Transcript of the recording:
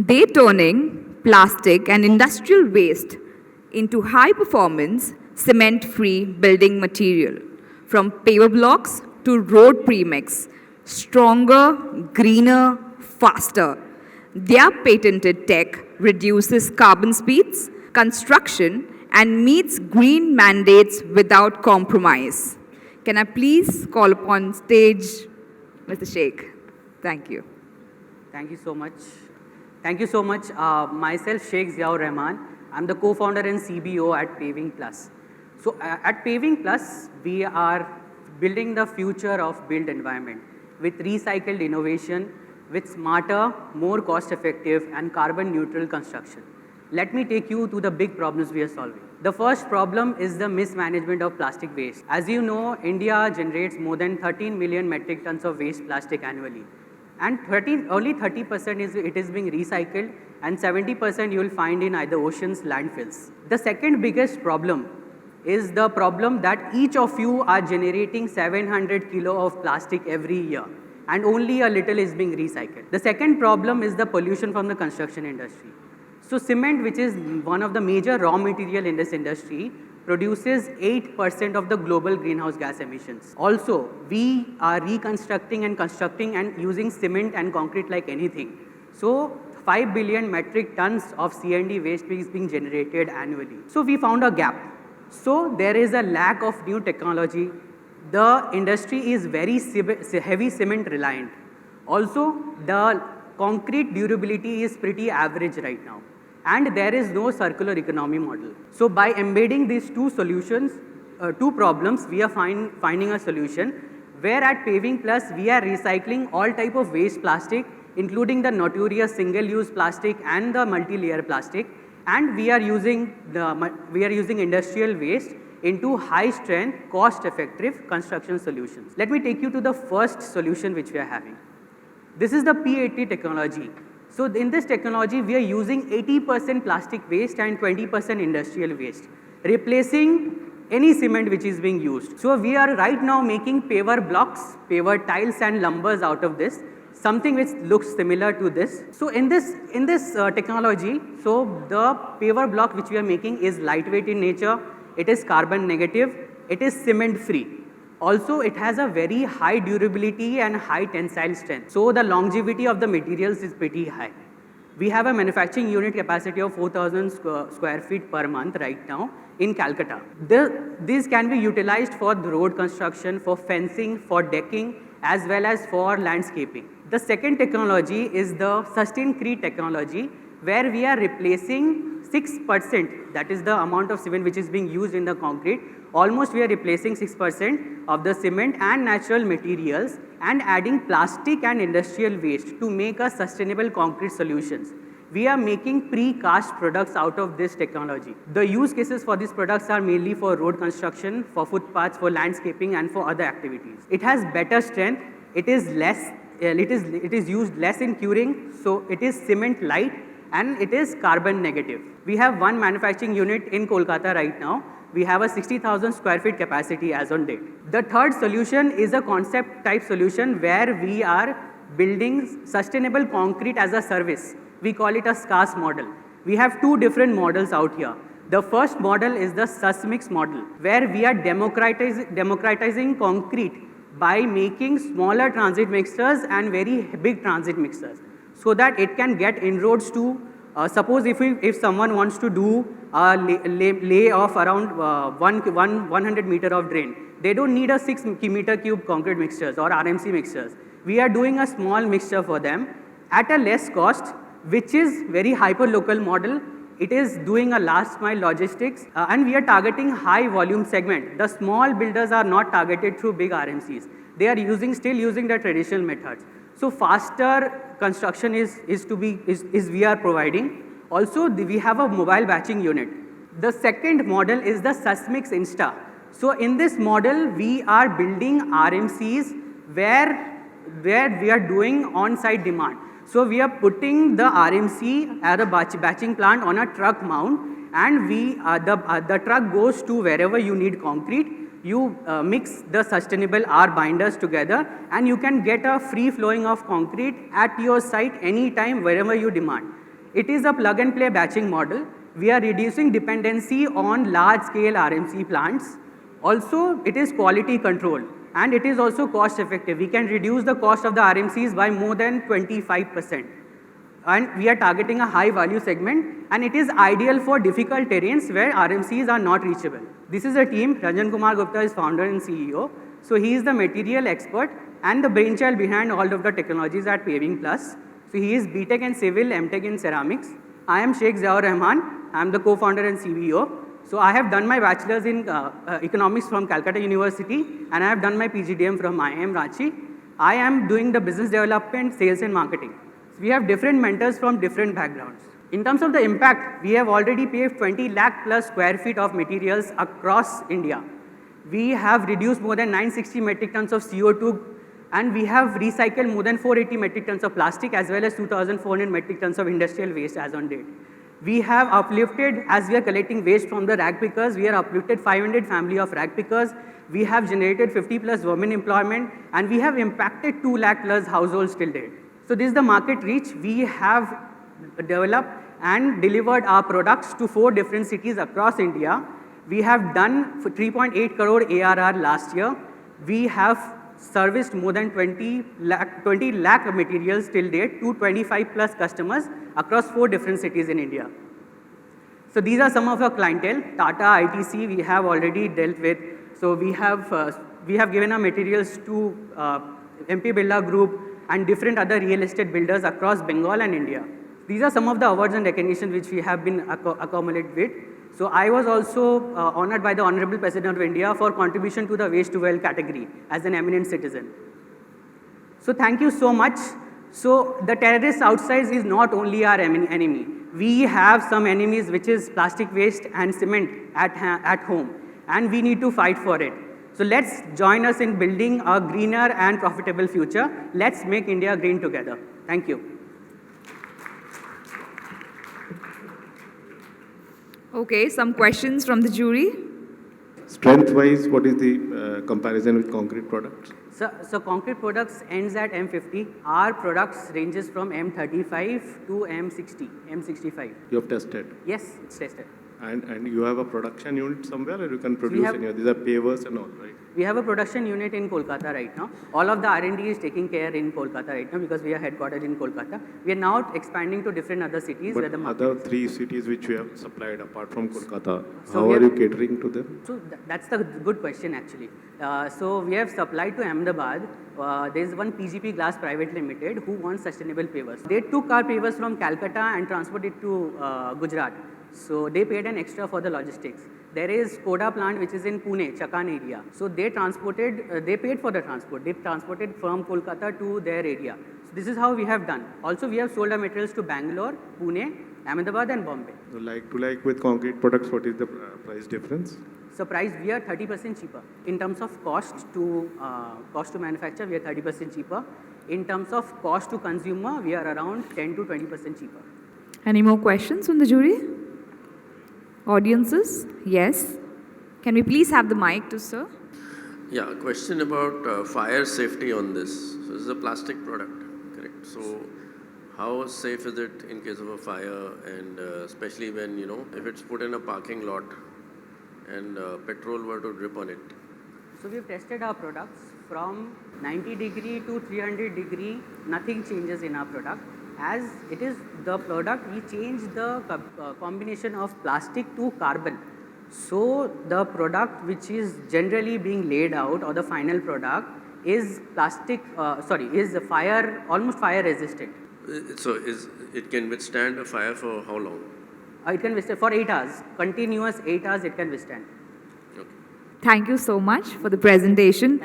They turning plastic and industrial waste into high-performance, cement-free building material, from paver blocks to road premix, stronger, greener, faster. Their patented tech reduces carbon speeds, construction, and meets green mandates without compromise. Can I please call upon stage Mr. Sheikh? Thank you. Thank you so much. Thank you so much. Myself, Sheikh Ziaur Rahman. I'm the co-founder and CBO at Paving Plus. So at Paving Plus, we are building the future of built environment with recycled innovation, with smarter, more cost-effective, and carbon-neutral construction. Let me take you to the big problems we are solving. The first problem is the mismanagement of plastic waste. As you know, India generates more than 13 million metric tons of waste plastic annually. And only 30% is being recycled, and 70% you will find in either oceans, landfills. The second biggest problem is the problem that each of you are generating 700 kilo of plastic every year, and only a little is being recycled. The second problem is the pollution from the construction industry. So cement, which is one of the major raw material in this industry, produces 8% of the global greenhouse gas emissions. Also, we are reconstructing and constructing and using cement and concrete like anything. So 5 billion metric tons of C&D waste is being generated annually. So we found a gap. So there is a lack of new technology. The industry is very heavy cement reliant. Also, the concrete durability is pretty average right now. And there is no circular economy model. So by embedding these two solutions, two problems, we are finding a solution where at Paving Plus, we are recycling all type of waste plastic, including the notorious single-use plastic and the multi-layer plastic. And we are using industrial waste into high-strength, cost-effective construction solutions. Let me take you to the first solution which we are having. This is the P80 technology. So in this technology, we are using 80% plastic waste and 20% industrial waste, replacing any cement which is being used. So we are right now making paver blocks, paver tiles and lumbers out of this, something which looks similar to this. So in this technology, so the paver block which we are making is lightweight in nature, it is carbon negative, it is cement free. Also, it has a very high durability and high tensile strength. So the longevity of the materials is pretty high. We have a manufacturing unit capacity of 4,000 square feet per month right now in Calcutta. These can be utilized for the road construction, for fencing, for decking, as well as for landscaping. The second technology is the Sustaincrite technology, where we are replacing 6%, that is the amount of cement which is being used in the concrete. Almost we are replacing 6% of the cement and natural materials and adding plastic and industrial waste to make a sustainable concrete solutions. We are making pre-cast products out of this technology. The use cases for these products are mainly for road construction, for footpaths, for landscaping, and for other activities. It has better strength. It is used less in curing, so it is cement light, and it is carbon negative. We have one manufacturing unit in Kolkata right now. We have a 60,000 square feet capacity as on date. The third solution is a concept type solution where we are building sustainable concrete as a service. We call it a SCAS model. We have two different models out here. The first model is the SUSMIX model, where we are democratizing concrete by making smaller transit mixers and very big transit mixers, so that it can get inroads to, suppose if someone wants to do a lay of around 100 meter of drain, they don't need a 6 meter cube concrete mixtures or RMC mixtures. We are doing a small mixture for them at a less cost, which is very hyper-local model. It is doing a last mile logistics, and we are targeting high volume segment. The small builders are not targeted through big RMCs. They are still using the traditional methods. So faster construction is we are providing. Also, we have a mobile batching unit. The second model is the SUSMIX Insta. So in this model, we are building RMCs where we are doing on-site demand. So we are putting the RMC at a batching plant on a truck mount, and the truck goes to wherever you need concrete. You mix the sustainable R binders together, and you can get a free flowing of concrete at your site anytime, wherever you demand. It is a plug-and-play batching model. We are reducing dependency on large-scale RMC plants. Also, it is quality control, and it is also cost-effective. We can reduce the cost of the RMCs by more than 25%. And we are targeting a high-value segment, and it is ideal for difficult terrains where RMCs are not reachable. This is a team. Ranjan Kumar Gupta is founder and CEO. So he is the material expert and the brainchild behind all of the technologies at Paving Plus. So he is BTech in Civil, MTech in Ceramics. I am Sheikh Ziaur Rahman. I am the co-founder and CBO. So I have done my bachelor's in economics from Calcutta University, and I have done my PGDM from IIM Ranchi. I am doing the business development, sales and marketing. So we have different mentors from different backgrounds. In terms of the impact, we have already paved 20 lakh plus square feet of materials across India. We have reduced more than 960 metric tons of CO2, and we have recycled more than 480 metric tons of plastic as well as 2,400 metric tons of industrial waste as on date. We have uplifted, as we are collecting waste from the rag pickers, we are uplifted 500 family of rag pickers. We have generated 50 plus women employment, and we have impacted 2 lakh plus households till date. So this is the market reach. We have developed and delivered our products to 4 different cities across India. We have done for 3.8 crore ARR last year. We have serviced more than 20 lakh materials till date to 25 plus customers across 4 different cities in India. So these are some of our clientele. Tata, ITC, we have already dealt with. So we have given our materials to MP Birla Group and different other real estate builders across Bengal and India. These are some of the awards and recognitions which we have been accumulated with. So I was also honored by the Honorable President of India for contribution to the waste to wealth category as an eminent citizen. So thank you so much. So the terrorist outside is not only our enemy. We have some enemies, which is plastic waste and cement at home, and we need to fight for it. So let's join us in building a greener and profitable future. Let's make India green together. Thank you. Okay, some questions from the jury. Strength-wise, what is the comparison with concrete products? So concrete products ends at M50. Our products ranges from M35 to M60, M65. You have tested? Yes, it's tested. And you have a production unit somewhere, or you can produce anywhere? These are pavers and all, right? We have a production unit in Kolkata right now. All of the R&D is taking care in Kolkata right now because we are headquartered in Kolkata. We are now expanding to different other cities. But where the other 3 cities which we have supplied apart from Kolkata, how are you catering to them? So that's the good question actually. So we have supplied to Ahmedabad. There is one PGP Glass Private Limited who wants sustainable pavers. They took our pavers from Calcutta and transferred it to Gujarat. So they paid an extra for the logistics. There is Koda plant which is in Pune, Chakan area. So they paid for the transport. They transported from Kolkata to their area. So this is how we have done. Also we have sold our materials to Bangalore, Pune, Ahmedabad and Bombay. So like to like with concrete products, what is the price difference? So price, we are 30% cheaper. In terms of cost to manufacture, we are 30% cheaper. In terms of cost to consumer, we are around 10 to 20% cheaper. Any more questions from the jury? Audiences? Yes. Can we please have the mic to sir? Yeah, question about fire safety on this. So this is a plastic product, correct? So how safe is it in case of a fire, and especially when, if it's put in a parking lot and petrol were to drip on it? So we've tested our products from 90 degree to 300 degree, nothing changes in our product. As it is the product, we change the combination of plastic to carbon. So the product which is generally being laid out, or the final product, is almost fire resistant. So it can withstand a fire for how long? It can withstand for 8 hours, continuous 8 hours it can withstand. Thank you so much for the presentation.